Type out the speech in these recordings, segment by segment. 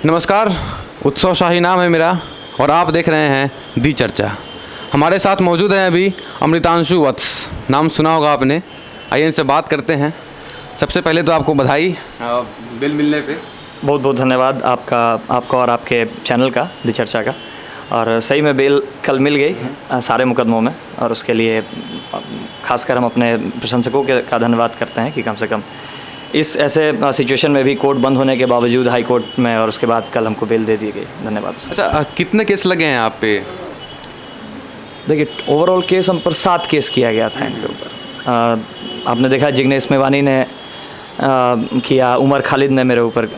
नमस्कार, उत्सव शाही नाम है मेरा और आप देख रहे हैं दी चर्चा। हमारे साथ मौजूद हैं अभी अमृतांशु वत्स, नाम सुना होगा आपने। आइए इनसे बात करते हैं। सबसे पहले तो आपको बधाई बिल मिलने पे। बहुत बहुत धन्यवाद आपका और आपके चैनल का, दी चर्चा का। और सही में बेल कल मिल गई सारे मुकदमों में, और उसके लिए खासकर हम अपने प्रशंसकों का धन्यवाद करते हैं कि कम से कम इस ऐसे सिचुएशन में भी कोर्ट बंद होने के बावजूद हाई कोर्ट में, और उसके बाद कल हमको बेल दे दी गई। धन्यवाद। अच्छा, कितने केस लगे हैं आप पे? देखिए, ओवरऑल केस हम पर 7 केस किया गया था इनके ऊपर। आपने देखा जिग्नेश मेवानी ने किया, उमर खालिद ने मेरे ऊपर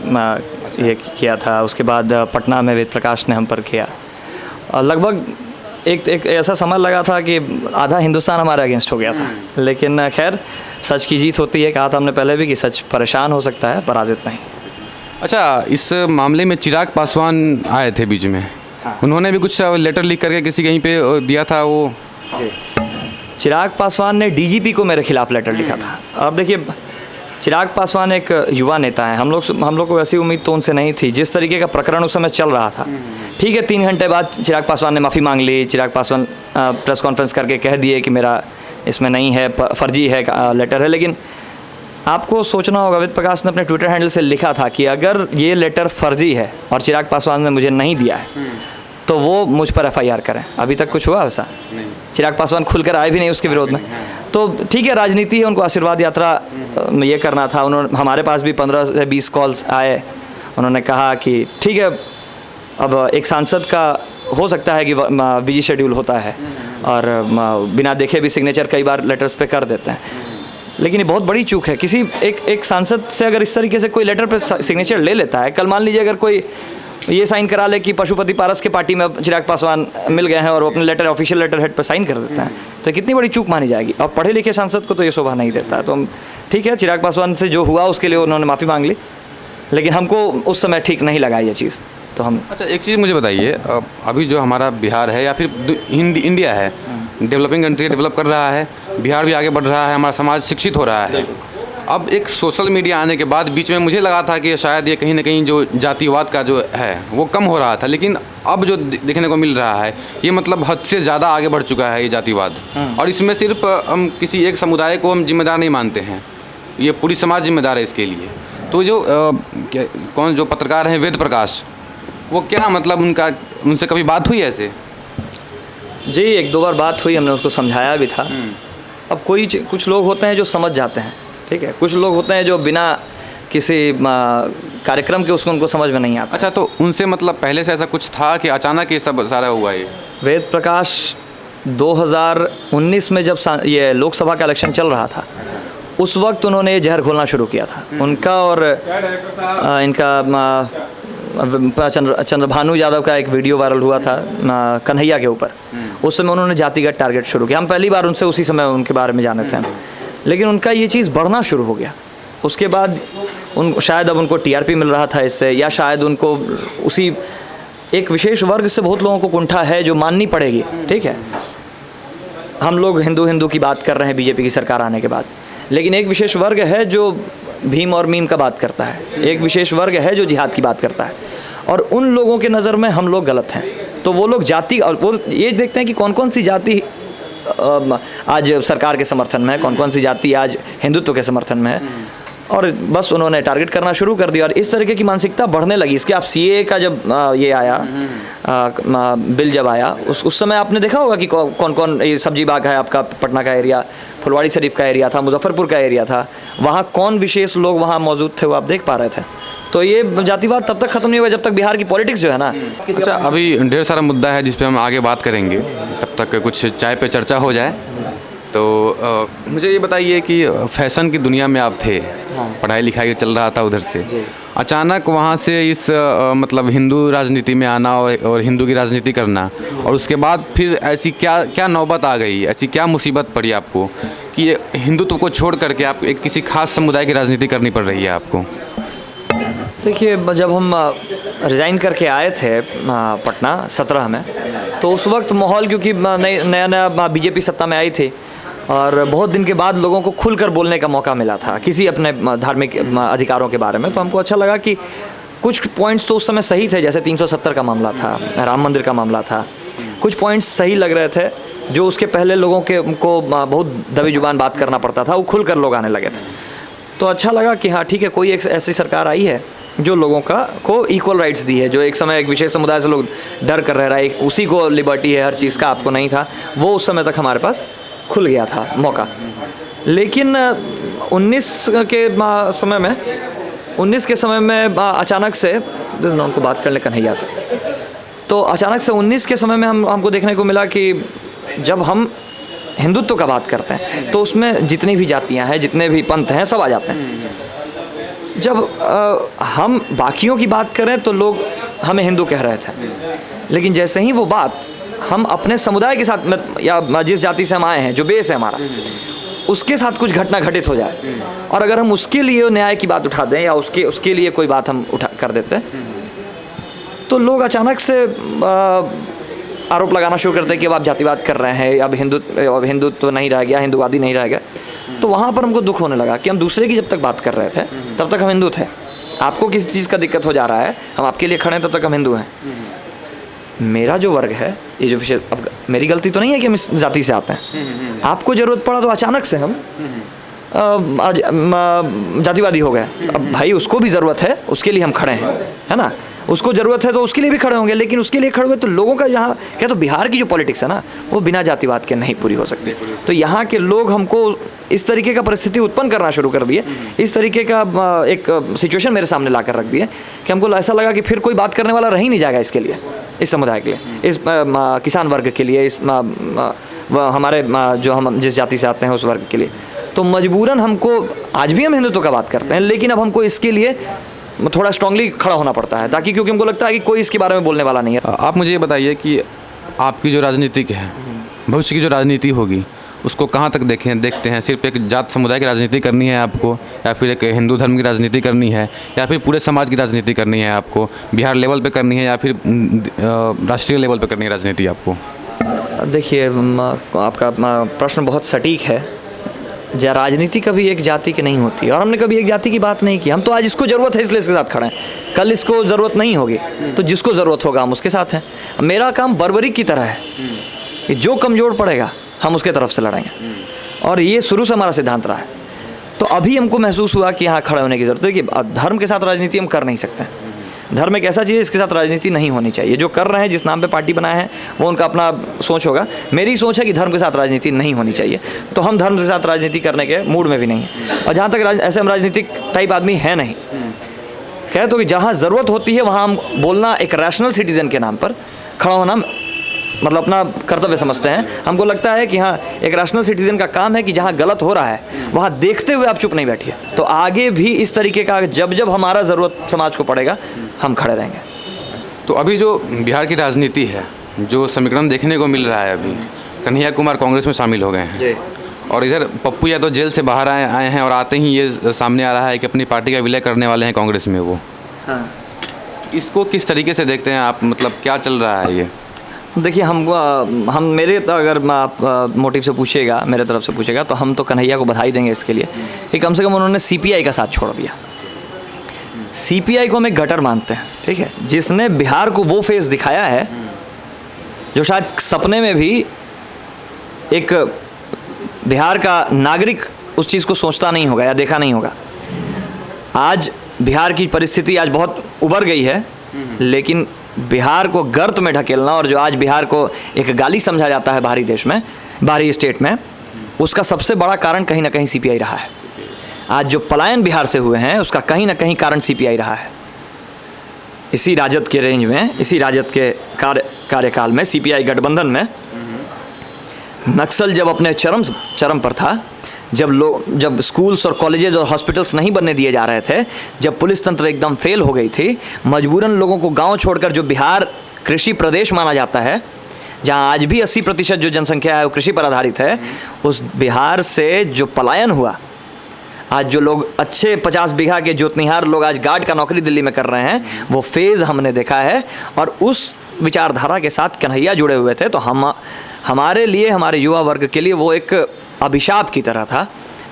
ये किया था, उसके बाद पटना में वेद प्रकाश ने हम पर किया। लगभग एक ऐसा समय लगा था कि आधा हिंदुस्तान हमारे अगेंस्ट हो गया था, लेकिन खैर सच की जीत होती है। कहा था हमने पहले भी कि सच परेशान हो सकता है, पराजित नहीं। अच्छा, इस मामले में चिराग पासवान आए थे बीच में। हाँ। उन्होंने भी कुछ लेटर लिख करके किसी कहीं पे दिया था वो जी। चिराग पासवान ने डीजीपी को मेरे खिलाफ लेटर लिखा था। अब देखिए, चिराग पासवान एक युवा नेता है। हम लोग को ऐसी उम्मीद तो उनसे नहीं थी। जिस तरीके का प्रकरण उस समय चल रहा था, ठीक है, 3 घंटे बाद चिराग पासवान ने माफ़ी मांग ली। चिराग पासवान प्रेस कॉन्फ्रेंस करके कह दिए कि मेरा इसमें नहीं है, फर्जी है लेटर है। लेकिन आपको सोचना होगा, वेद प्रकाश ने अपने ट्विटर हैंडल से लिखा था कि अगर ये लेटर फर्जी है और चिराग पासवान ने मुझे नहीं दिया है तो वो मुझ पर FIR करें। अभी तक कुछ हुआ वैसा नहीं। चिराग पासवान खुलकर आए भी नहीं उसके विरोध में। तो ठीक है, राजनीति है, उनको आशीर्वाद यात्रा ये करना था। उन्होंने, हमारे पास भी 15 से 20 कॉल्स आए। उन्होंने कहा कि ठीक है, अब एक सांसद का हो सकता है कि बिजी शेड्यूल होता है और बिना देखे भी सिग्नेचर कई बार लेटर्स पे कर देते हैं, लेकिन ये बहुत बड़ी चूक है। किसी एक सांसद से अगर इस तरीके से कोई लेटर पे सिग्नेचर ले लेता है, कल मान लीजिए अगर कोई ये साइन करा ले कि पशुपति पारस के पार्टी में चिराग पासवान मिल गए हैं और वो अपने लेटर, ऑफिशियल लेटर हेड पर साइन कर देता है, तो कितनी बड़ी चूक मानी जाएगी। और पढ़े लिखे सांसद को तो ये शोभा नहीं देता है। तो हम ठीक है, चिराग पासवान से जो हुआ उसके लिए उन्होंने माफ़ी मांग ली, लेकिन हमको उस समय ठीक नहीं लगा ये चीज़। तो हम अच्छा, एक चीज़ मुझे बताइए, अभी जो हमारा बिहार है या फिर इंडिया है, डेवलपिंग कंट्री डेवलप कर रहा है, बिहार भी आगे बढ़ रहा है, हमारा समाज शिक्षित हो रहा है। अब एक सोशल मीडिया आने के बाद बीच में मुझे लगा था कि शायद ये कहीं ना कहीं जो जातिवाद का जो है वो कम हो रहा था, लेकिन अब जो देखने को मिल रहा है ये मतलब हद से ज़्यादा आगे बढ़ चुका है ये जातिवाद। और इसमें सिर्फ हम किसी एक समुदाय को हम जिम्मेदार नहीं मानते हैं, ये पूरी समाज जिम्मेदार है इसके लिए। तो जो कौन जो पत्रकार हैं वेद प्रकाश, वो क्या मतलब उनसे कभी बात हुई ऐसे? जी, 1-2 बार बात हुई, हमने उसको समझाया भी था। अब कुछ लोग होते हैं जो समझ जाते हैं, ठीक है, कुछ लोग होते हैं जो बिना किसी कार्यक्रम के उनको समझ में नहीं आता। अच्छा, तो उनसे मतलब पहले से ऐसा कुछ था कि अचानक ये सब सारा हुआ? ये वेद प्रकाश 2019 में जब ये लोकसभा का इलेक्शन चल रहा था, उस वक्त उन्होंने ये जहर घोलना शुरू किया था। उनका और इनका चंद्रभानु यादव का एक वीडियो वायरल हुआ था कन्हैया के ऊपर। उस समय उन्होंने जातिगत टारगेट शुरू किया। हम पहली बार उनसे उसी समय उनके बारे में जाने थे, लेकिन उनका ये चीज़ बढ़ना शुरू हो गया। उसके बाद शायद अब उनको TRP मिल रहा था इससे, या शायद उनको उसी एक विशेष वर्ग से बहुत लोगों को कुंठा है जो माननी पड़ेगी। ठीक है, हम लोग हिंदू की बात कर रहे हैं बीजेपी की सरकार आने के बाद, लेकिन एक विशेष वर्ग है जो भीम और मीम का बात करता है, एक विशेष वर्ग है जो जिहाद की बात करता है, और उन लोगों के नज़र में हम लोग गलत हैं। तो वो लोग जाति, और वो ये देखते हैं कि कौन कौन सी जाति आज सरकार के समर्थन में है, कौन कौन सी जाति आज हिंदुत्व के समर्थन में है, और बस उन्होंने टारगेट करना शुरू कर दिया। और इस तरीके की मानसिकता बढ़ने लगी। इसके आप CAA का जब ये आया बिल जब आया, उस समय आपने देखा होगा कि कौन कौन, ये सब्जी बाग है आपका पटना का एरिया, फुलवाड़ी शरीफ का एरिया था, मुजफ्फरपुर का एरिया था, वहाँ कौन विशेष लोग वहाँ मौजूद थे वो आप देख पा रहे थे। तो ये जातिवाद तब तक ख़त्म नहीं होगा जब तक बिहार की पॉलिटिक्स जो है ना। अच्छा, अभी ढेर सारा मुद्दा है जिस पे हम आगे बात करेंगे, तब तक कुछ चाय पे चर्चा हो जाए। तो मुझे ये बताइए कि फैशन की दुनिया में आप थे, पढ़ाई लिखाई चल रहा था उधर से, अचानक वहाँ से इस मतलब हिंदू राजनीति में आना और हिंदू की राजनीति करना, और उसके बाद फिर ऐसी क्या नौबत आ गई, ऐसी क्या मुसीबत पड़ी आपको कि ये हिंदुत्व को छोड़ करके आप एक किसी खास समुदाय की राजनीति करनी पड़ रही है आपको? देखिए, जब हम रिज़ाइन करके आए थे पटना 17 में, तो उस वक्त माहौल, क्योंकि नया बीजेपी सत्ता में आई थी और बहुत दिन के बाद लोगों को खुलकर बोलने का मौका मिला था किसी अपने धार्मिक अधिकारों के बारे में, तो हमको अच्छा लगा कि कुछ पॉइंट्स तो उस समय सही थे, जैसे 370 का मामला था, राम मंदिर का मामला था, कुछ पॉइंट्स सही लग रहे थे जो उसके पहले लोगों को बहुत दबी जुबान बात करना पड़ता था, वो खुल कर लोग आने लगे थे। तो अच्छा लगा कि हाँ ठीक है, कोई एक ऐसी सरकार आई है जो लोगों को इक्वल राइट्स दी है। जो एक समय एक विशेष समुदाय से लोग डर कर रह रहा है, उसी को लिबर्टी है हर चीज़ का, आपको नहीं था, वो उस समय तक हमारे पास खुल गया था मौका। लेकिन 19 के समय में अचानक से उनको बात कर ले कन्हैया से, तो अचानक से 19 के समय में हमको देखने को मिला कि जब हम हिंदुत्व का बात करते हैं तो उसमें जितनी भी जातियां हैं, जितने भी पंथ हैं, सब आ जाते हैं। जब हम बाकियों की बात करें तो लोग हमें हिंदू कह रहे थे, लेकिन जैसे ही वो बात हम अपने समुदाय के साथ में या जिस जाति से हम आए हैं, जो बेस है हमारा, उसके साथ कुछ घटना घटित हो जाए और अगर हम उसके लिए न्याय की बात उठा दें या उसके लिए कोई बात हम उठा कर देते हैं, तो लोग अचानक से आरोप लगाना शुरू करते हैं कि अब आप जातिवाद कर रहे हैं, अब हिंदुत्व नहीं रह गया, हिंदुवादी नहीं रह गया। तो वहाँ पर हमको दुख होने लगा कि हम दूसरे की जब तक बात कर रहे थे तब तक हम हिंदू थे। आपको किसी चीज़ का दिक्कत हो जा रहा है, हम आपके लिए खड़े हैं, तब तक हम हिंदू हैं। मेरा जो वर्ग है, ये जो विषय, अब मेरी गलती तो नहीं है कि हम इस जाति से आते हैं, आपको ज़रूरत पड़ा तो अचानक से हम जातिवादी हो गए। अब भाई उसको भी ज़रूरत है, उसके लिए हम खड़े हैं, है ना, उसको ज़रूरत है तो उसके लिए भी खड़े होंगे, लेकिन उसके लिए खड़े हुए तो लोगों का यहाँ क्या, तो बिहार की जो पॉलिटिक्स है ना, वो बिना जातिवाद के नहीं पूरी हो सकती। तो यहाँ के लोग हमको इस तरीके का परिस्थिति उत्पन्न करना शुरू कर दिए, इस तरीके का एक सिचुएशन मेरे सामने ला कर रख दिए कि हमको ऐसा लगा कि फिर कोई बात करने वाला रह ही नहीं जाएगा इसके लिए, इस समुदाय के लिए, इस किसान वर्ग के लिए, इस हमारे जो हम जिस जाति से आते हैं उस वर्ग के लिए। तो मजबूरन हमको, आज भी हम हिंदुत्व का बात करते हैं, लेकिन अब हमको इसके लिए थोड़ा स्ट्रांगली खड़ा होना पड़ता है, ताकि क्योंकि हमको लगता है कि कोई इसके बारे में बोलने वाला नहीं है। आप मुझे ये बताइए कि आपकी जो राजनीतिक है, भविष्य की जो राजनीति होगी, उसको कहाँ तक देखते हैं? सिर्फ एक जात समुदाय की राजनीति करनी है आपको, या फिर एक हिंदू धर्म की राजनीति करनी है, या फिर पूरे समाज की राजनीति करनी है आपको, बिहार लेवल पे करनी है, या फिर राष्ट्रीय लेवल पे करनी है राजनीति आपको? देखिए, आपका प्रश्न बहुत सटीक है। राजनीति कभी एक जाति की नहीं होती, और हमने कभी एक जाति की बात नहीं की। हम तो आज इसको ज़रूरत है इसलिए इसके साथ खड़े हैं, कल इसको ज़रूरत नहीं होगी तो जिसको ज़रूरत होगा हम उसके साथ हैं। मेरा काम बर्बरी की तरह है कि जो कमज़ोर पड़ेगा हम उसके तरफ से लड़ेंगे, और ये शुरू से हमारा सिद्धांत रहा है। तो अभी हमको महसूस हुआ कि यहाँ खड़े होने की ज़रूरत है कि धर्म के साथ राजनीति हम कर नहीं सकते। धर्म एक ऐसा चीज़ है इसके साथ राजनीति नहीं होनी चाहिए। जो कर रहे हैं, जिस नाम पे पार्टी बनाए हैं, वो उनका अपना सोच होगा। मेरी सोच है कि धर्म के साथ राजनीति नहीं होनी चाहिए, तो हम धर्म के साथ राजनीति करने के मूड में भी नहीं हैं। और जहाँ तक ऐसे हम राजनीतिक टाइप आदमी है नहीं, कहे तो कि जहाँ ज़रूरत होती है वहाँ हम बोलना, एक रैशनल सिटीज़न के नाम पर खड़ा होना मतलब अपना कर्तव्य समझते हैं। हमको लगता है कि हाँ, एक रैशनल सिटीज़न का काम है कि जहाँ गलत हो रहा है वहाँ देखते हुए आप चुप नहीं बैठिए। तो आगे भी इस तरीके का जब जब हमारा ज़रूरत समाज को पड़ेगा हम खड़े रहेंगे। तो अभी जो बिहार की राजनीति है, जो समीकरण देखने को मिल रहा है, अभी कन्हैया कुमार कांग्रेस में शामिल हो गए हैं, और इधर पप्पू यादव जेल से बाहर आए हैं, और आते ही ये सामने आ रहा है कि अपनी पार्टी का विलय करने वाले हैं कांग्रेस में वो। हाँ, इसको किस तरीके से देखते हैं आप? मतलब क्या चल रहा है ये? देखिए, हम मेरे अगर आप मोटिव से पूछेगा, मेरे तरफ से पूछेगा, तो हम तो कन्हैया को बधाई देंगे इसके लिए कि कम से कम उन्होंने सीपीआई का साथ छोड़ दिया। सीपीआई को हम एक गटर मानते हैं, ठीक है, जिसने बिहार को वो फेस दिखाया है जो शायद सपने में भी एक बिहार का नागरिक उस चीज़ को सोचता नहीं होगा या देखा नहीं होगा। आज बिहार की परिस्थिति आज बहुत उभर गई है, लेकिन बिहार को गर्त में ढकेलना, और जो आज बिहार को एक गाली समझा जाता है बाहरी देश में, बाहरी स्टेट में, उसका सबसे बड़ा कारण कहीं ना कहीं सीपीआई रहा है। आज जो पलायन बिहार से हुए हैं उसका कहीं ना कहीं कारण सीपीआई रहा है। इसी राजद के रेंज में, इसी राजद के कार्यकाल में, सीपीआई गठबंधन में नक्सल जब अपने चरम पर था, जब स्कूल्स और कॉलेजेस और हॉस्पिटल्स नहीं बनने दिए जा रहे थे, जब पुलिस तंत्र एकदम फेल हो गई थी, मजबूरन लोगों को गांव छोड़कर, जो बिहार कृषि प्रदेश माना जाता है, जहां आज भी 80% जो जनसंख्या है वो कृषि पर आधारित है, उस बिहार से जो पलायन हुआ, आज जो लोग अच्छे 50 बीघा के जोतनिहार लोग आज गार्ड का नौकरी दिल्ली में कर रहे हैं, वो फेज़ हमने देखा है। और उस विचारधारा के साथ कन्हैया जुड़े हुए थे, तो हमारे लिए, हमारे युवा वर्ग के लिए वो एक अभिशाप की तरह था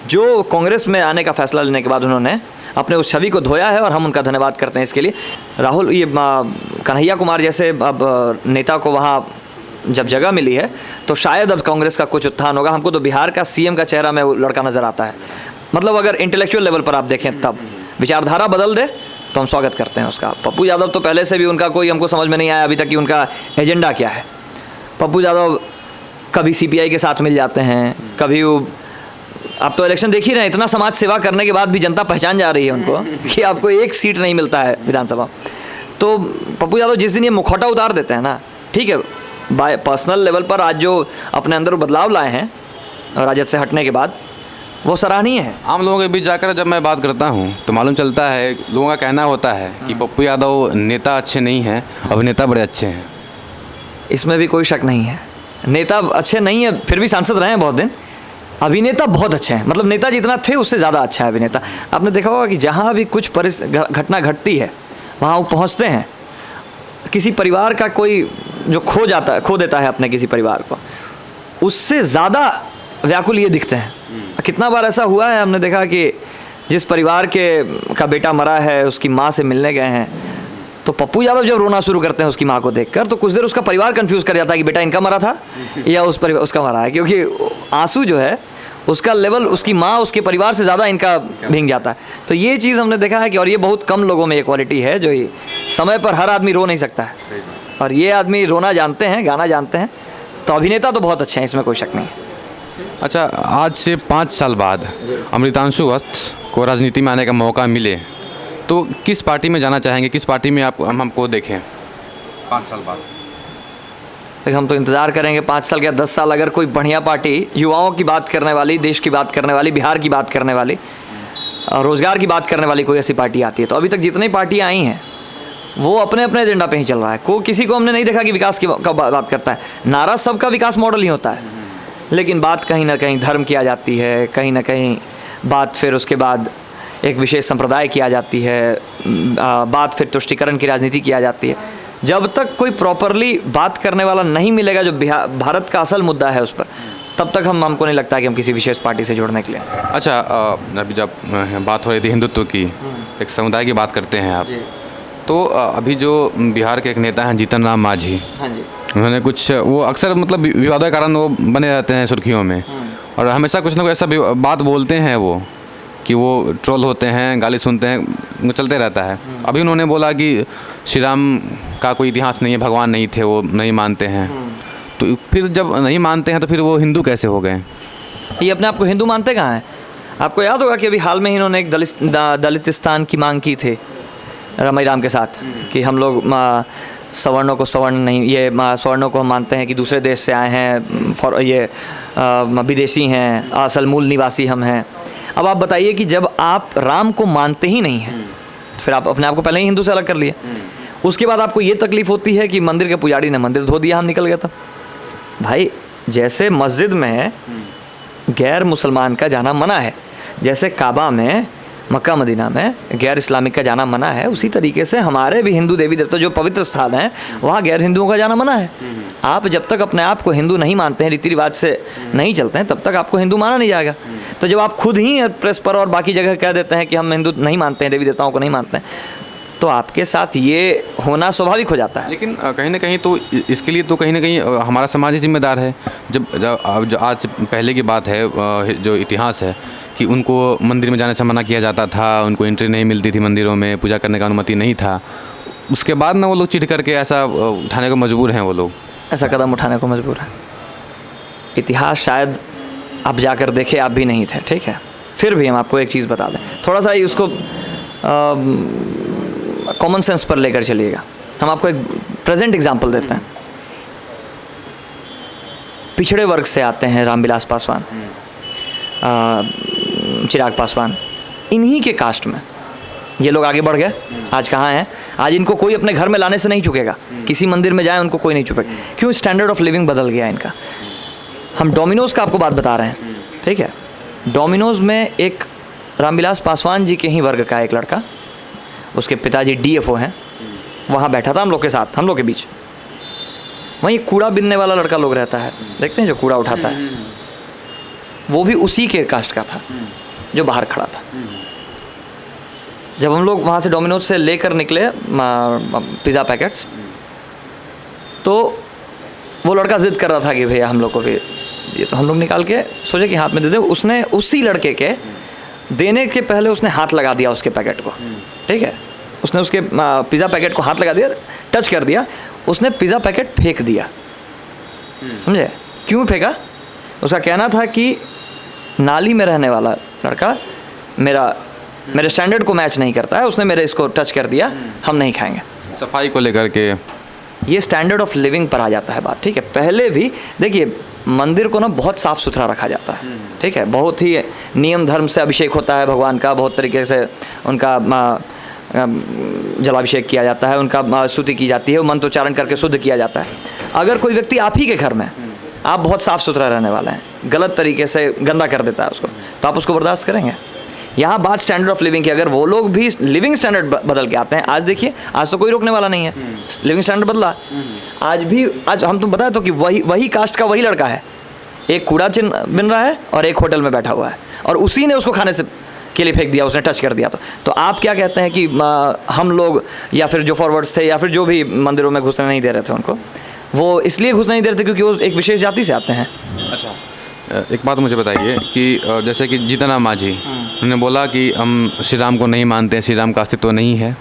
जो कांग्रेस में आने का फैसला लेने के बाद उन्होंने अपने उस छवि को धोया है और हम उनका धन्यवाद करते हैं इसके लिए। राहुल, ये कन्हैया कुमार जैसे अब नेता को वहाँ जब जगह मिली है तो शायद अब कांग्रेस का कुछ उत्थान होगा। हमको तो बिहार का सीएम का चेहरा में वो लड़का नज़र आता है। मतलब अगर इंटेलेक्चुअल लेवल पर आप देखें तब विचारधारा बदल दे तो हम स्वागत करते हैं उसका। पप्पू यादव तो पहले से भी उनका कोई हमको समझ में नहीं आया अभी तक कि उनका एजेंडा क्या है। पप्पू यादव कभी सीपीआई के साथ मिल जाते हैं, कभी वो, आप तो इलेक्शन देख ही रहे हैं, इतना समाज सेवा करने के बाद भी जनता पहचान जा रही है उनको कि आपको एक सीट नहीं मिलता है विधानसभा। तो पप्पू यादव जिस दिन ये मुखौटा उतार देते हैं ना, ठीक है, बाय पर्सनल लेवल पर आज जो अपने अंदर बदलाव लाए हैं राजद से हटने के बाद, वो सराहनीय है। आम लोगों के बीच जाकर जब मैं बात करता हूँ तो मालूम चलता है, लोगों का कहना होता है कि पप्पू यादव नेता अच्छे नहीं हैं, अभिनेता बड़े अच्छे हैं। इसमें भी कोई शक नहीं है, नेता अच्छे नहीं है फिर भी सांसद रहे हैं बहुत दिन। अभिनेता बहुत अच्छे हैं, मतलब नेता जितना थे उससे ज़्यादा अच्छा है अभिनेता। आपने देखा होगा कि जहाँ भी कुछ घटना घटती है वहाँ वो पहुँचते हैं। किसी परिवार का कोई जो खो देता है अपने किसी परिवार को, उससे ज़्यादा व्याकुल ये दिखते हैं। कितना बार ऐसा हुआ है, हमने देखा कि जिस परिवार का बेटा मरा है उसकी माँ से मिलने गए हैं तो पप्पू यादव जब रोना शुरू करते हैं उसकी माँ को देखकर तो कुछ देर उसका परिवार कंफ्यूज कर जाता है कि बेटा इनका मरा था या उसका मरा है, क्योंकि आंसू जो है उसका लेवल उसकी माँ उसके परिवार से ज़्यादा इनका भींग जाता है। तो ये चीज़ हमने देखा है कि, और ये बहुत कम लोगों में ये क्वालिटी है जो ये समय पर हर आदमी रो नहीं सकता है, और ये आदमी रोना जानते हैं, गाना जानते हैं। तो अभिनेता तो बहुत अच्छे हैं, इसमें कोई शक नहीं है। अच्छा, आज से 5 साल बाद अमृतांशु वत्स को राजनीति में आने का मौका मिले तो किस पार्टी में जाना चाहेंगे, किस पार्टी में हम हमको देखें 5 साल बाद? तो हम तो इंतज़ार करेंगे 5 साल या 10 साल। अगर कोई बढ़िया पार्टी युवाओं की बात करने वाली, देश की बात करने वाली, बिहार की बात करने वाली, रोज़गार की बात करने वाली कोई ऐसी पार्टी आती है तो अभी तक जितनी पार्टियाँ आई हैं वो अपने अपने एजेंडा पे ही चल रहा है। किसी को हमने नहीं देखा कि विकास की बात करता है। नारा सबका विकास मॉडल ही होता है, लेकिन बात कहीं ना कहीं धर्म की आ जाती है, कहीं ना कहीं बात फिर उसके बाद एक विशेष संप्रदाय की आ जाती है, बात फिर तुष्टीकरण की राजनीति की आ जाती है। जब तक कोई प्रॉपरली बात करने वाला नहीं मिलेगा जो भारत का असल मुद्दा है उस पर, तब तक हमको नहीं लगता कि हम किसी विशेष पार्टी से जुड़ने के लिए। अच्छा, अभी जब बात हो रही थी हिंदुत्व की, एक समुदाय की बात करते हैं आप, तो अभी जो बिहार के एक नेता हैं जीतन राम मांझी, हाँ जी, उन्होंने कुछ, वो अक्सर मतलब विवाद के कारण वो बने रहते हैं सुर्खियों में, और हमेशा कुछ ना कुछ ऐसा बात बोलते हैं वो कि वो ट्रोल होते हैं, गाली सुनते हैं, चलते रहता है। अभी उन्होंने बोला कि श्री राम का कोई इतिहास नहीं है, भगवान नहीं थे, वो नहीं मानते हैं। तो फिर जब नहीं मानते हैं तो फिर वो हिंदू कैसे हो गए? ये अपने आप को हिंदू मानते कहाँ हैं? आपको याद होगा कि अभी हाल में ही इन्होंने एक दलितिस्तान की मांग की थी रमई राम के साथ कि हम लोग सवर्णों को सवर्ण नहीं, ये सवर्णों को हम मानते हैं कि दूसरे देश से आए हैं, ये विदेशी हैं, असल मूल निवासी हम हैं। अब आप बताइए कि जब आप राम को मानते ही नहीं हैं तो फिर आप अपने आप को पहले ही हिंदू से अलग कर लिए। उसके बाद आपको ये तकलीफ़ होती है कि मंदिर के पुजारी ने मंदिर धो दिया, हम निकल गए। तब भाई, जैसे मस्जिद में गैर मुसलमान का जाना मना है, जैसे काबा में, मक्का मदीना में गैर इस्लामिक का जाना मना है, उसी तरीके से हमारे भी हिंदू देवी देवता जो पवित्र स्थान हैं वहाँ गैर हिंदुओं का जाना मना है। आप जब तक अपने आप को हिंदू नहीं मानते हैं, रीति रिवाज से नहीं चलते हैं, तब तक आपको हिंदू माना नहीं जाएगा। तो जब आप खुद ही प्रेस पर और बाकी जगह कह देते हैं कि हम हिंदू नहीं मानते हैं, देवी देवताओं को नहीं मानते हैं, तो आपके साथ ये होना स्वाभाविक हो जाता है। लेकिन कहीं ना कहीं तो इसके लिए तो कहीं ना कहीं हमारा समाज ही जिम्मेदार है। जब आज पहले की बात है, जो इतिहास है कि उनको मंदिर में जाने से मना किया जाता था, उनको एंट्री नहीं मिलती थी मंदिरों में, पूजा करने का अनुमति नहीं था। उसके बाद ना वो लोग चिढ़ करके ऐसा उठाने को मजबूर हैं, वो लोग ऐसा कदम उठाने को मजबूर हैं। इतिहास शायद आप जाकर देखे, आप भी नहीं थे, ठीक है, फिर भी हम आपको एक चीज़ बता दें, थोड़ा सा ही उसको कॉमन सेंस पर लेकर चलिएगा। हम आपको एक प्रेजेंट एग्जांपल देते हैं। पिछड़े वर्ग से आते हैं रामविलास पासवान, चिराग पासवान, इन्हीं के कास्ट में ये लोग आगे बढ़ गए। आज कहाँ हैं? आज इनको कोई अपने घर में लाने से नहीं चुकेगा, किसी मंदिर में जाए उनको कोई नहीं चुकेगा। क्यों? स्टैंडर्ड ऑफ लिविंग बदल गया इनका। हम डोमिनोज़ का आपको बात बता रहे हैं, ठीक है। डोमिनोज़ में एक रामविलास पासवान जी के ही वर्ग का एक लड़का, उसके पिताजी DFO हैं, वहाँ बैठा था हम लोग के साथ, हम लोग के बीच। वहीं कूड़ा बिनने वाला लड़का लोग रहता है, देखते हैं जो कूड़ा उठाता है, वो भी उसी के कास्ट का था जो बाहर खड़ा था। जब हम लोग वहाँ से डोमिनोज से लेकर निकले पिज़्ज़ा पैकेट्स, तो वो लड़का ज़िद कर रहा था कि भैया हम लोग को भी ये, तो हम लोग निकाल के सोचे कि हाथ में दे दे। उसने उसी लड़के के देने के पहले उसने हाथ लगा दिया उसके पैकेट को, ठीक है, उसने उसके पिज़्ज़ा पैकेट को हाथ लगा दिया, टच कर दिया, उसने पिज़्ज़ा पैकेट फेंक दिया। समझे क्यों फेंका? उसका कहना था कि नाली में रहने वाला लड़का मेरे स्टैंडर्ड को मैच नहीं करता है, उसने मेरे इसको टच कर दिया, हम नहीं खाएंगे। सफाई को लेकर के ये स्टैंडर्ड ऑफ लिविंग पर आ जाता है बात, ठीक है। पहले भी देखिए मंदिर को ना बहुत साफ़ सुथरा रखा जाता है, ठीक है, बहुत ही नियम धर्म से अभिषेक होता है भगवान का, बहुत तरीके से उनका जलाभिषेक किया जाता है, उनका स्तुति की जाती है, मंत्रोच्चारण करके शुद्ध किया जाता है। अगर कोई व्यक्ति आप ही के घर में, आप बहुत साफ़ सुथरा रहने वाला है, गलत तरीके से गंदा कर देता है उसको, तो आप उसको बर्दाश्त करेंगे? यहाँ बात स्टैंडर्ड ऑफ लिविंग की, अगर वो लोग भी लिविंग स्टैंडर्ड बदल के आते हैं, आज देखिए, आज तो कोई रोकने वाला नहीं है, लिविंग स्टैंडर्ड बदला, आज हम तुम बताए तो कि वही कास्ट का वही लड़का है, एक कूड़ा चिन्ह बिन रहा है और एक होटल में बैठा हुआ है, और उसी ने उसको खाने से के लिए फेंक दिया, उसने टच कर दिया। तो आप क्या कहते हैं कि हम लोग या फिर जो फॉरवर्ड्स थे या फिर जो भी मंदिरों में घुसने नहीं दे रहे थे उनको, वो इसलिए घुसने नहीं दे रहे थे क्योंकि वो एक विशेष जाति से आते हैं। अच्छा, एक बात मुझे बताइए कि जैसे कि जीतनराम मांझी उन्होंने बोला कि हम श्री राम को नहीं मानते हैं, श्री राम का अस्तित्व नहीं है,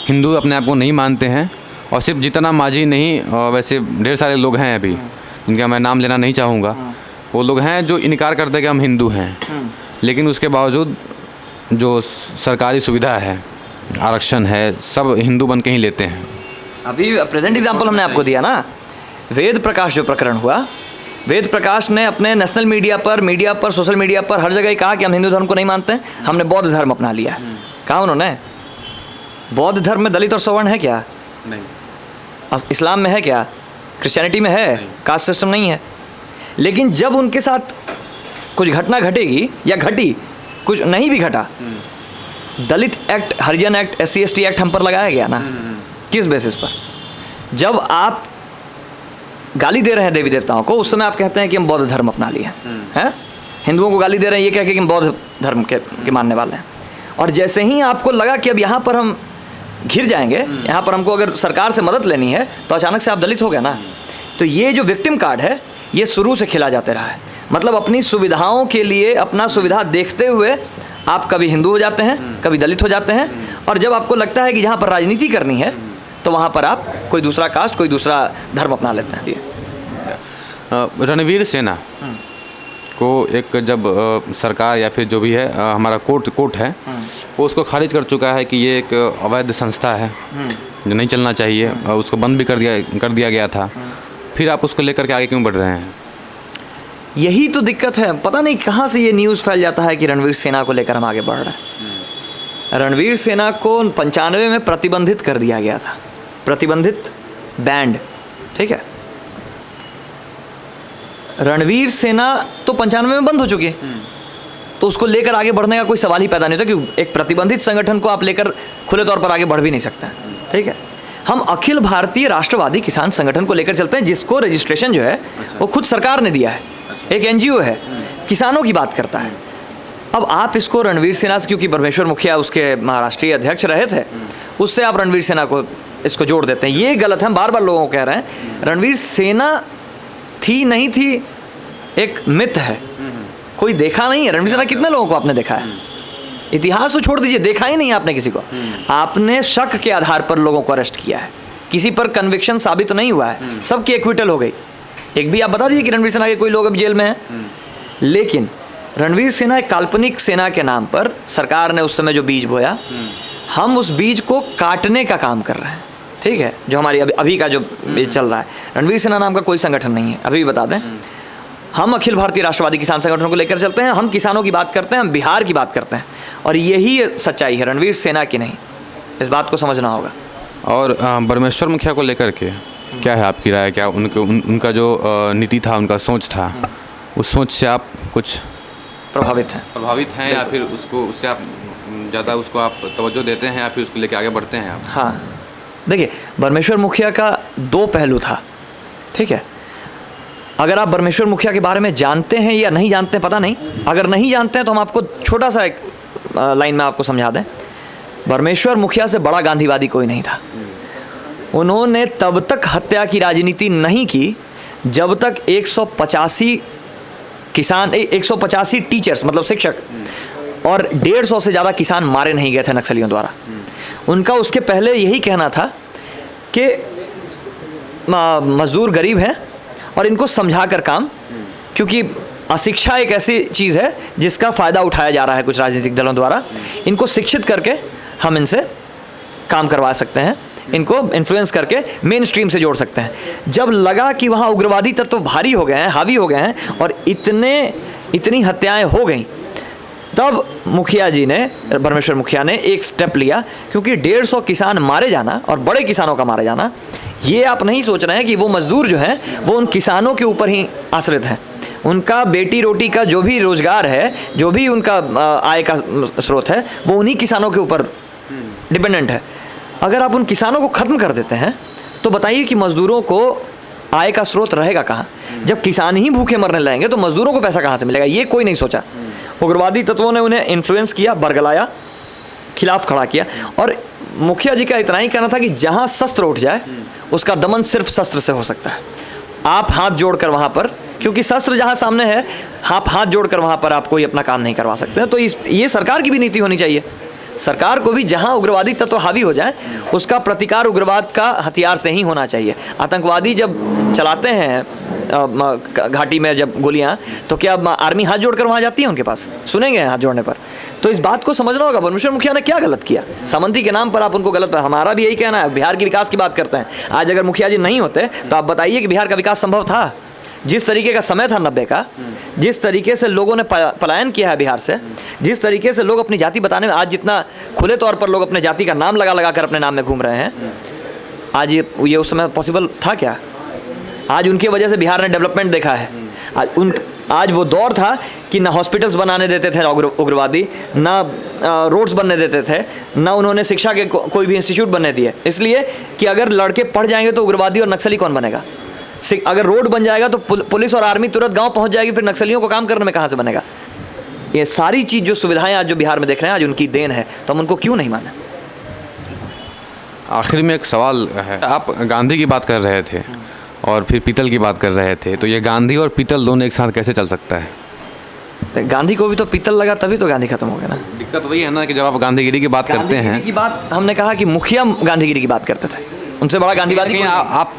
हिंदू अपने आप को नहीं मानते हैं, और सिर्फ जीतनराम मांझी नहीं, वैसे ढेर सारे लोग हैं अभी जिनका मैं नाम लेना नहीं चाहूँगा, वो लोग हैं जो इनकार करते हैं कि हम हिंदू हैं, लेकिन उसके बावजूद जो सरकारी सुविधा है, आरक्षण है, सब हिंदू बन के ही लेते हैं। अभी प्रेजेंट एग्जाम्पल हमने आपको दिया ना, वेद प्रकाश जो प्रकरण हुआ, वेद प्रकाश ने अपने नेशनल मीडिया पर, सोशल मीडिया पर हर जगह कहा कि हम हिंदू धर्म को नहीं मानते हैं, हमने बौद्ध धर्म अपना लिया है। कहा उन्होंने? बौद्ध धर्म में दलित और सवर्ण है क्या? नहीं। इस्लाम में है क्या? क्रिश्चियनिटी में है? कास्ट सिस्टम नहीं है। लेकिन जब उनके साथ कुछ घटना घटेगी या घटी, कुछ नहीं भी घटा, दलित एक्ट, हरिजन एक्ट, SC ST एक्ट हम पर लगाया गया ना, किस बेसिस पर? जब आप गाली दे रहे हैं देवी देवताओं को, उस समय आप कहते हैं कि हम बौद्ध धर्म अपना लिए हैं, हिंदुओं को गाली दे रहे हैं ये कह के कि हम बौद्ध धर्म के मानने वाले हैं। और जैसे ही आपको लगा कि अब यहाँ पर हम घिर जाएंगे, यहाँ पर हमको अगर सरकार से मदद लेनी है, तो अचानक से आप दलित हो गए ना। तो ये जो विक्टिम कार्ड है, ये शुरू से खिला जाते रहा है। मतलब अपनी सुविधाओं के लिए, अपना सुविधा देखते हुए आप कभी हिंदू हो जाते हैं, कभी दलित हो जाते हैं, और जब आपको लगता है कि जहाँ पर राजनीति करनी है, तो वहाँ पर आप कोई दूसरा कास्ट, कोई दूसरा धर्म अपना लेते हैं। रणवीर सेना को एक जब सरकार या फिर जो भी है हमारा कोर्ट है, वो उसको खारिज कर चुका है कि ये एक अवैध संस्था है जो नहीं चलना चाहिए, और उसको बंद भी कर दिया गया था। फिर आप उसको लेकर के आगे क्यों बढ़ रहे हैं? यही तो दिक्कत है, पता नहीं कहाँ से ये न्यूज़ फैल जाता है कि रणवीर सेना को लेकर हम आगे बढ़ रहे हैं। रणवीर सेना को 95 में प्रतिबंधित कर दिया गया था, प्रतिबंधित, बैंड, ठीक है। रणवीर सेना तो 95 में बंद हो चुकी है, तो उसको लेकर आगे बढ़ने का कोई सवाल ही पैदा नहीं होता, क्योंकि एक प्रतिबंधित संगठन को आप लेकर खुले तौर पर आगे बढ़ भी नहीं सकते, ठीक है। हम अखिल भारतीय राष्ट्रवादी किसान संगठन को लेकर चलते हैं, जिसको रजिस्ट्रेशन जो है वो खुद सरकार ने दिया है, एक NGO है, किसानों की बात करता है। अब आप इसको रणवीर सेना से, क्योंकि परमेश्वर मुखिया उसके महाराष्ट्रीय अध्यक्ष रहे थे, उससे आप रणवीर सेना को इसको जोड़ देते हैं, ये गलत है। हम बार बार लोगों को कह रहे हैं, रणवीर सेना थी नहीं थी एक मिथ है, कोई देखा नहीं है। रणवीर सेना कितने लोगों को आपने देखा है? इतिहास तो छोड़ दीजिए, देखा ही नहीं आपने किसी को। आपने शक के आधार पर लोगों को अरेस्ट किया है, किसी पर कन्विक्शन साबित नहीं हुआ है, सबकी एक्विटल हो गई। एक भी आप बता दीजिए कि रणवीर सेना के कोई लोग अब जेल में हैं। लेकिन रणवीर सेना एक काल्पनिक सेना के नाम पर सरकार ने उस समय जो बीज बोया, हम उस बीज को काटने का काम कर रहे हैं, ठीक है। जो हमारी अभी का जो बीज चल रहा है, रणवीर सेना नाम का कोई संगठन नहीं है, अभी भी बता दें। हम अखिल भारतीय राष्ट्रवादी किसान संगठन को लेकर चलते हैं, हम किसानों की बात करते हैं, हम बिहार की बात करते हैं, और यही सच्चाई है, रणवीर सेना की नहीं। इस बात को समझना होगा। और परमेश्वर मुखिया को लेकर के क्या है आपकी राय? क्या उनका जो नीति था, उनका सोच था, उस सोच से आप कुछ प्रभावित हैं या फिर उसको उससे आप ज़्यादा उसको आप तवज्जो देते हैं या फिर उसको लेके आगे बढ़ते हैं आप? हाँ, देखिए, परमेश्वर मुखिया का दो पहलू था, ठीक है। अगर आप परमेश्वर मुखिया के बारे में जानते हैं या नहीं जानते हैं पता नहीं, अगर नहीं जानते हैं तो हम आपको छोटा सा एक लाइन में आपको समझा दें। परमेश्वर मुखिया से बड़ा गांधीवादी कोई नहीं था। उन्होंने तब तक हत्या की राजनीति नहीं की जब तक 185 किसान 185 टीचर्स मतलब शिक्षक और 150 से ज़्यादा किसान मारे नहीं गए थे नक्सलियों द्वारा। उनका उसके पहले यही कहना था कि मजदूर गरीब हैं और इनको समझा कर काम, क्योंकि अशिक्षा एक ऐसी चीज़ है जिसका फ़ायदा उठाया जा रहा है कुछ राजनीतिक दलों द्वारा। इनको शिक्षित करके हम इनसे काम करवा सकते हैं, इनको इन्फ्लुएंस करके मेन स्ट्रीम से जोड़ सकते हैं। जब लगा कि वहाँ उग्रवादी तत्व तो भारी हो गए हैं, हावी हो गए हैं और इतनी हत्याएं हो गई, तब मुखिया जी ने, परमेश्वर मुखिया ने एक स्टेप लिया। क्योंकि 150 किसान मारे जाना और बड़े किसानों का मारे जाना, ये आप नहीं सोच रहे हैं कि वो मजदूर जो हैं वो उन किसानों के ऊपर ही आश्रित हैं। उनका बेटी रोटी का जो भी रोजगार है, जो भी उनका आय का स्रोत है, वो उन्हीं किसानों के ऊपर डिपेंडेंट है। अगर आप उन किसानों को ख़त्म कर देते हैं तो बताइए कि मज़दूरों को आय का स्रोत रहेगा कहाँ? जब किसान ही भूखे मरने लगेंगे तो मज़दूरों को पैसा कहाँ से मिलेगा? ये कोई नहीं सोचा। उग्रवादी तत्वों ने उन्हें इन्फ्लुएंस किया, बरगलाया, खिलाफ खड़ा किया। और मुखिया जी का इतना ही कहना था कि जहाँ शस्त्र उठ जाए उसका दमन सिर्फ शस्त्र से हो सकता है। आप हाथ जोड़कर वहाँ पर, क्योंकि शस्त्र जहाँ सामने है, आप हाथ जोड़कर वहाँ पर आप कोई अपना काम नहीं करवा सकते हैं। तो ये सरकार की भी नीति होनी चाहिए। सरकार को भी जहां उग्रवादी तत्व हावी हो जाए उसका प्रतिकार उग्रवाद का हथियार से ही होना चाहिए। आतंकवादी जब चलाते हैं घाटी में जब गोलियां, तो क्या आर्मी हाथ जोड़कर वहां जाती है उनके पास? सुनेंगे हाथ जोड़ने पर? तो इस बात को समझना होगा परमेश्वर मुखिया ने क्या गलत किया। सामंती के नाम पर आप उनको गलत, हमारा भी यही कहना है। बिहार के विकास की बात करते हैं। आज अगर मुखिया जी नहीं होते तो आप बताइए कि बिहार का विकास संभव था? जिस तरीके का समय था 90 का, जिस तरीके से लोगों ने पलायन किया है बिहार से, जिस तरीके से लोग अपनी जाति बताने में, आज जितना खुले तौर पर लोग अपने जाति का नाम लगा कर अपने नाम में घूम रहे हैं, आज ये उस समय पॉसिबल था क्या? आज उनकी वजह से बिहार ने डेवलपमेंट देखा है। आज वो दौर था कि ना हॉस्पिटल्स बनाने देते थे उग्रवादी, ना रोड्स बनने देते थे, ना उन्होंने शिक्षा के कोई भी इंस्टीट्यूट बनने दिए, इसलिए कि अगर लड़के पढ़ जाएंगे तो उग्रवादी और नक्सली कौन बनेगा? अगर रोड बन जाएगा तो पुलिस और आर्मी तुरंत गांव पहुंच जाएगी, फिर नक्सलियों को काम करने में कहां से बनेगा? ये सारी चीज़ जो सुविधाएं आज जो बिहार में देख रहे हैं, आज उनकी देन है, तो हम उनको क्यों नहीं माने? आखिर में एक सवाल है, आप गांधी की बात कर रहे थे और फिर पीतल की बात कर रहे थे, तो ये गांधी और पीतल दोनों एक साथ कैसे चल सकता है? गांधी को भी तो पीतल लगा, तभी तो गांधी खत्म हो गया ना। दिक्कत वही है ना कि जब आप गांधीगिरी की बात करते हैं, की बात हमने कहा कि मुखिया गांधीगिरी की बात करते थे, उनसे बड़ा गांधीवादी आप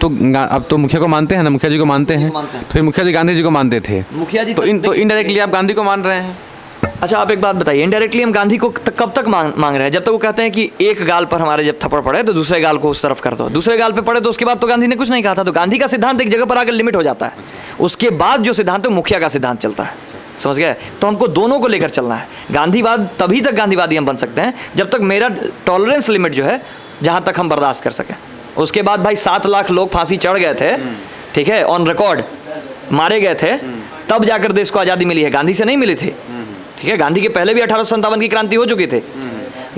तो मुखिया को मानते हैं ना, मुखिया जी को मानते हैं, फिर मुखिया जी गांधी जी को मानते थे, मुखिया जी तो इनडायरेक्टली आप गांधी को मान रहे हैं। अच्छा, आप एक बात बताइए, इनडायरेक्टली हम गांधी को कब तक मांग रहे हैं? जब तक वो कहते हैं कि एक गाल पर हमारे जब थप्पड़ पड़े तो दूसरे गाल को उस तरफ कर दो, दूसरे गाल पे पड़े तो उसके बाद तो गांधी ने कुछ नहीं कहा था। तो गांधी का सिद्धांत एक जगह पर आकर लिमिट हो जाता है, उसके बाद जो सिद्धांत है मुखिया का सिद्धांत चलता है। समझ गए? तो हमको दोनों को लेकर चलना है। गांधीवाद तभी तक गांधीवादी हम बन सकते हैं जब तक मेरा टॉलरेंस लिमिट जो है, जहाँ तक हम बर्दाश्त कर सकें। उसके बाद भाई 7 लाख लोग फांसी चढ़ गए थे, ठीक है, ऑन रिकॉर्ड मारे गए थे, तब जाकर देश को आज़ादी मिली है, गांधी से नहीं मिली थी। ठीक है, गांधी के पहले भी 1857 की क्रांति हो चुकी थी।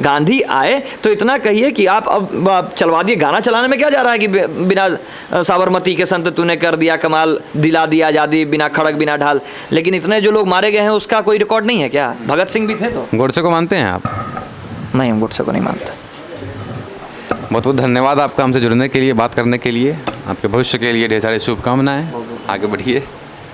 गांधी आए तो इतना कहिए कि आप अब चलवा दिए, गाना चलाने में क्या जा रहा है कि बिना साबरमती के संत तूने कर दिया कमाल, दिला दिया आज़ादी बिना खड़क बिना ढाल। लेकिन इतने जो लोग मारे गए हैं उसका कोई रिकॉर्ड नहीं है क्या? भगत सिंह भी थे। तो गोडसे को मानते हैं आप? नहीं, हम गोडसे को नहीं मानते। बहुत बहुत धन्यवाद आपका हमसे जुड़ने के लिए, बात करने के लिए। आपके भविष्य के लिए ढेर सारी शुभकामनाएं, आगे बढ़िए।